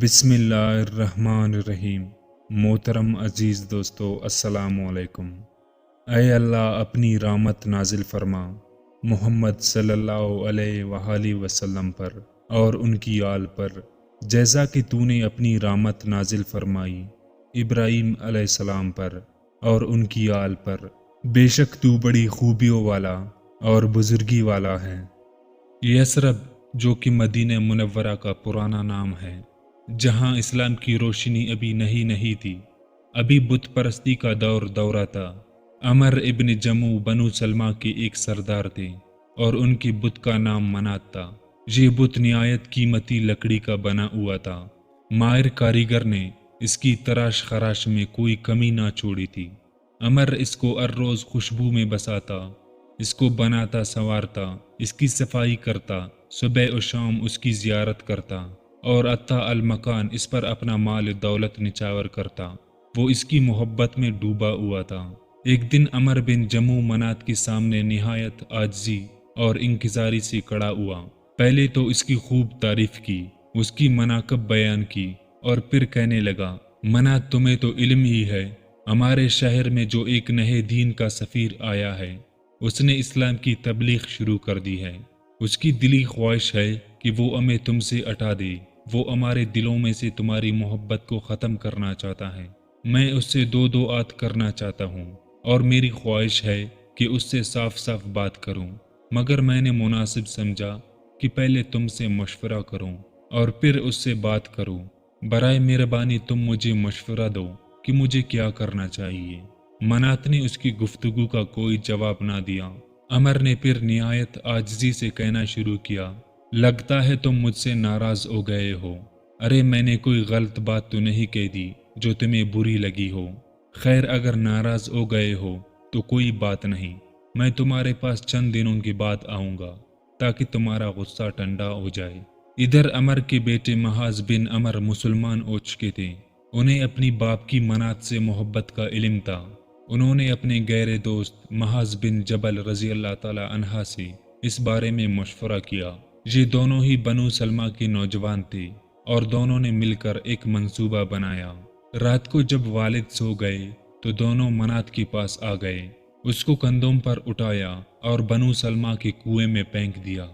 بسم اللہ الرحمن الرحیم۔ محترم عزیز دوستو، السلام علیکم۔ اے اللہ اپنی رحمت نازل فرما محمد صلی اللہ علیہ وآلہ وسلم پر اور ان کی آل پر، جیسا کہ تو نے اپنی رحمت نازل فرمائی ابراہیم علیہ السلام پر اور ان کی آل پر۔ بے شک تو بڑی خوبیوں والا اور بزرگی والا ہے۔ یثرب، جو کہ مدینہ منورہ کا پرانا نام ہے، جہاں اسلام کی روشنی ابھی نہیں تھی، ابھی بت پرستی کا دورہ تھا۔ عمر ابن جمو بنو سلمہ کے ایک سردار تھے اور ان کے بت کا نام منات تھا۔ یہ بت نہایت قیمتی لکڑی کا بنا ہوا تھا۔ ماہر کاریگر نے اس کی تراش خراش میں کوئی کمی نہ چھوڑی تھی۔ عمر اس کو ہر روز خوشبو میں بساتا، اس کو بناتا سنوارتا، اس کی صفائی کرتا، صبح و شام اس کی زیارت کرتا اور عطا المکان اس پر اپنا مال دولت نچاور کرتا۔ وہ اس کی محبت میں ڈوبا ہوا تھا۔ ایک دن عمر بن جمو منات کے سامنے نہایت عاجزی اور انکساری سے کھڑا ہوا۔ پہلے تو اس کی خوب تعریف کی، اس کی مناقب بیان کی اور پھر کہنے لگا، منات تمہیں تو علم ہی ہے، ہمارے شہر میں جو ایک نئے دین کا سفیر آیا ہے، اس نے اسلام کی تبلیغ شروع کر دی ہے۔ اس کی دلی خواہش ہے کہ وہ ہمیں تم سے ہٹا دے۔ وہ ہمارے دلوں میں سے تمہاری محبت کو ختم کرنا چاہتا ہے۔ میں اس سے دو ہاتھ کرنا چاہتا ہوں اور میری خواہش ہے کہ اس سے صاف صاف بات کروں، مگر میں نے مناسب سمجھا کہ پہلے تم سے مشورہ کروں اور پھر اس سے بات کروں۔ برائے مہربانی تم مجھے مشورہ دو کہ مجھے کیا کرنا چاہیے۔ منات نے اس کی گفتگو کا کوئی جواب نہ دیا۔ عمر نے پھر نہایت عاجزی سے کہنا شروع کیا، لگتا ہے تم مجھ سے ناراض ہو گئے ہو۔ ارے میں نے کوئی غلط بات تو نہیں کہہ دی جو تمہیں بری لگی ہو۔ خیر، اگر ناراض ہو گئے ہو تو کوئی بات نہیں، میں تمہارے پاس چند دنوں کے بعد آؤں گا تاکہ تمہارا غصہ ٹھنڈا ہو جائے۔ ادھر عمر کے بیٹے محاذ بن عمر مسلمان ہو چکے تھے۔ انہیں اپنی باپ کی منات سے محبت کا علم تھا۔ انہوں نے اپنے گہرے دوست محاذ بن جبل رضی اللہ تعالی عنہ سے اس بارے میں مشورہ کیا۔ یہ دونوں ہی بنو سلمہ کے نوجوان تھے اور دونوں نے مل کر ایک منصوبہ بنایا۔ رات کو جب والد سو گئے تو دونوں منات کے پاس آ گئے، اس کو کندھوں پر اٹھایا اور بنو سلمہ کے کنویں میں پھینک دیا۔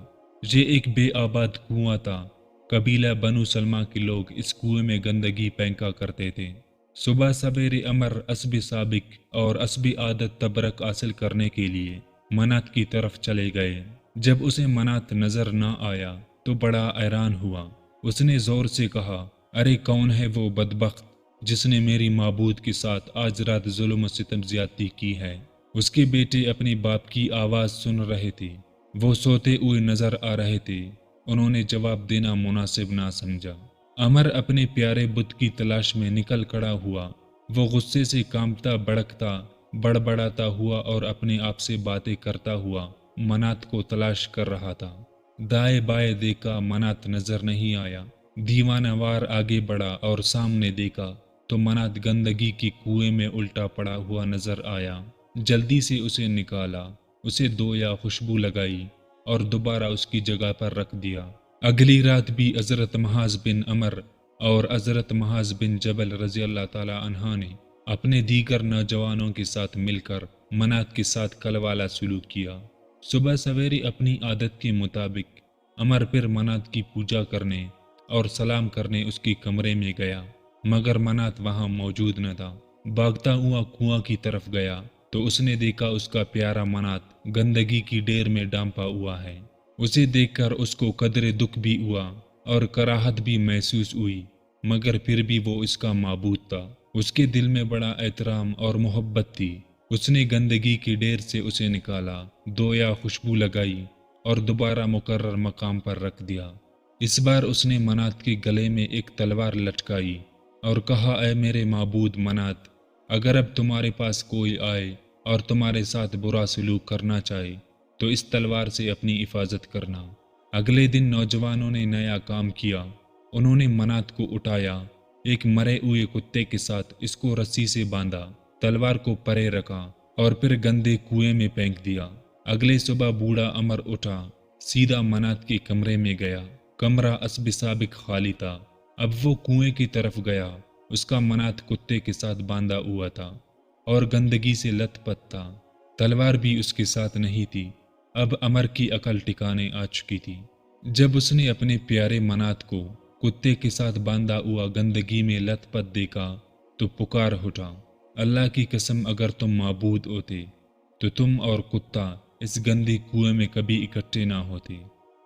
یہ ایک بے آباد کنواں تھا۔ قبیلہ بنو سلمہ کے لوگ اس کنویں میں گندگی پھینکا کرتے تھے۔ صبح سویرے عمر اسب سابق اور اسب عادت تبرک حاصل کرنے کے لیے منات کی طرف چلے گئے۔ جب اسے منات نظر نہ آیا تو بڑا حیران ہوا۔ اس نے زور سے کہا، ارے کون ہے وہ بدبخت جس نے میری معبود کے ساتھ آج رات ظلم و ستم زیادتی کی ہے؟ اس کے بیٹے اپنے باپ کی آواز سن رہے تھے، وہ سوتے ہوئے نظر آ رہے تھے۔ انہوں نے جواب دینا مناسب نہ سمجھا۔ عمر اپنے پیارے بت کی تلاش میں نکل کھڑا ہوا۔ وہ غصے سے کانپتا بھڑکتا بڑبڑاتا ہوا اور اپنے آپ سے باتیں کرتا ہوا منات کو تلاش کر رہا تھا۔ دائیں بائیں دیکھا، منات نظر نہیں آیا۔ دیوانہ وار آگے بڑھا اور سامنے دیکھا تو منات گندگی کی کنویں میں الٹا پڑا ہوا نظر آیا۔ جلدی سے اسے نکالا، اسے دھویا، خوشبو لگائی اور دوبارہ اس کی جگہ پر رکھ دیا۔ اگلی رات بھی حضرت محاذ بن عمر اور حضرت محاذ بن جبل رضی اللہ تعالی عنہ نے اپنے دیگر نوجوانوں کے ساتھ مل کر منات کے ساتھ کلوالا سلوک کیا۔ صبح سویرے اپنی عادت کے مطابق عمر پھر منات کی پوجا کرنے اور سلام کرنے اس کے کمرے میں گیا، مگر منات وہاں موجود نہ تھا۔ بھاگتا ہوا کنواں کی طرف گیا تو اس نے دیکھا اس کا پیارا منات گندگی کی ڈھیر میں ڈانپا ہوا ہے۔ اسے دیکھ کر اس کو قدرے دکھ بھی ہوا اور کراہت بھی محسوس ہوئی، مگر پھر بھی وہ اس کا معبود تھا۔ اس کے دل میں بڑا احترام اور محبت تھی۔ اس نے گندگی کی ڈھیر سے اسے نکالا، دھویا، خوشبو لگائی اور دوبارہ مقرر مقام پر رکھ دیا۔ اس بار اس نے منات کے گلے میں ایک تلوار لٹکائی اور کہا، اے میرے معبود منات، اگر اب تمہارے پاس کوئی آئے اور تمہارے ساتھ برا سلوک کرنا چاہے تو اس تلوار سے اپنی حفاظت کرنا۔ اگلے دن نوجوانوں نے نیا کام کیا۔ انہوں نے منات کو اٹھایا، ایک مرے ہوئے کتے کے ساتھ اس کو رسی سے باندھا، تلوار کو پرے رکھا اور پھر گندے کنویں میں پھینک دیا۔ اگلے صبح بوڑھا عمر اٹھا، سیدھا منات کے کمرے میں گیا۔ کمرہ اسب سابق خالی تھا۔ اب وہ کنویں کی طرف گیا، اس کا منات کتے کے ساتھ باندھا ہوا تھا اور گندگی سے لت پت تھا، تلوار بھی اس کے ساتھ نہیں تھی۔ اب عمر کی عقل ٹھکانے آ چکی تھی۔ جب اس نے اپنے پیارے منات کو کتے کے ساتھ باندھا ہوا گندگی میں لت پت دیکھا تو پکار اٹھا، اللہ کی قسم اگر تم معبود ہوتے تو تم اور کتا اس گندے کنویں میں کبھی اکٹھے نہ ہوتے۔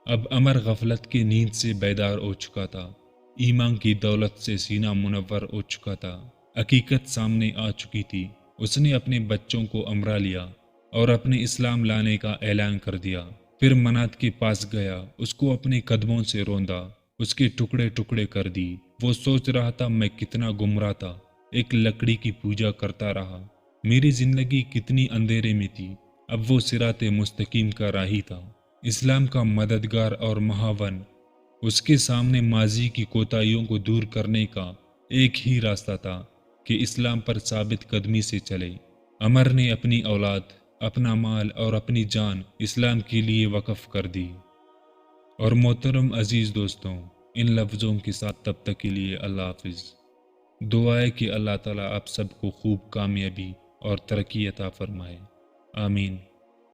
اب عمر غفلت کی نیند سے بیدار ہو چکا تھا، ایمان کی دولت سے سینہ منور ہو چکا تھا، حقیقت سامنے آ چکی تھی۔ اس نے اپنے بچوں کو امرا لیا اور اپنے اسلام لانے کا اعلان کر دیا۔ پھر منات کے پاس گیا، اس کو اپنے قدموں سے روندا، اس کے ٹکڑے ٹکڑے کر دی۔ وہ سوچ رہا تھا میں کتنا گمراہ تھا، ایک لکڑی کی پوجا کرتا رہا، میری زندگی کتنی اندھیرے میں تھی۔ اب وہ صراط مستقیم کا راہی تھا، اسلام کا مددگار اور معاون۔ اس کے سامنے ماضی کی کوتاہیوں کو دور کرنے کا ایک ہی راستہ تھا کہ اسلام پر ثابت قدمی سے چلے۔ عمر نے اپنی اولاد، اپنا مال اور اپنی جان اسلام کے لیے وقف کر دی۔ اور محترم عزیز دوستوں، ان لفظوں کے ساتھ تب تک کے لیے اللہ حافظ۔ دعا ہے کہ اللہ تعالیٰ آپ سب کو خوب کامیابی اور ترقی عطا فرمائے، آمین۔